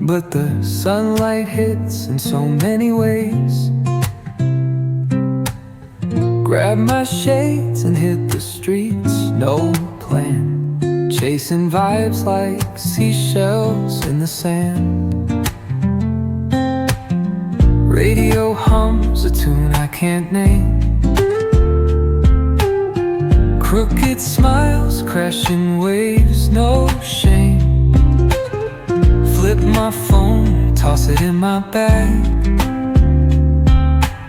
but the sunlight hits in so many ways. Grab my shades and hit the streets, no plan, chasing vibes like seashells in the sand. Radio hums a tune I can't name. Crooked smiles, crashing waves, no shame. Flip my phone, toss it in my bag.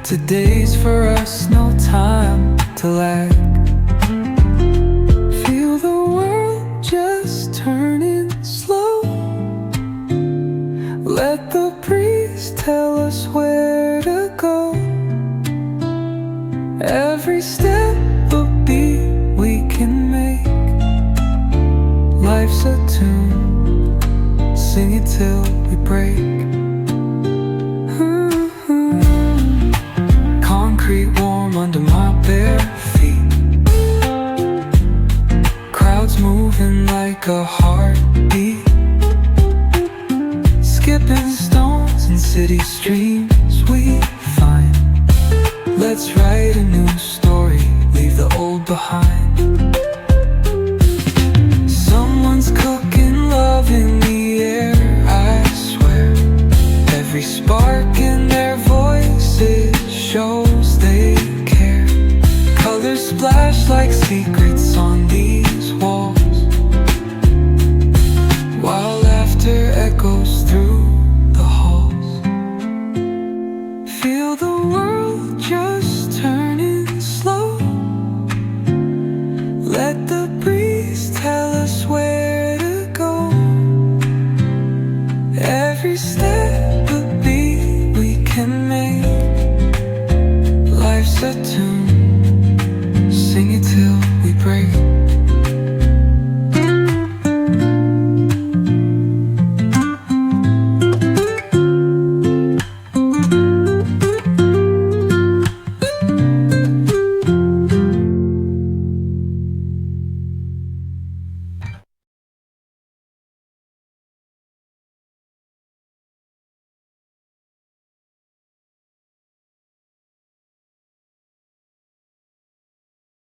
Today's for us, no time to lag. Feel the world just turning slow. Let the breeze tell us where to go. Every step a beat we can make. Life's a tune, sing it till we break. Concrete warm under my bare feet. Crowds moving like a heartbeat. Skipping stones in city streams we find. Let's write a new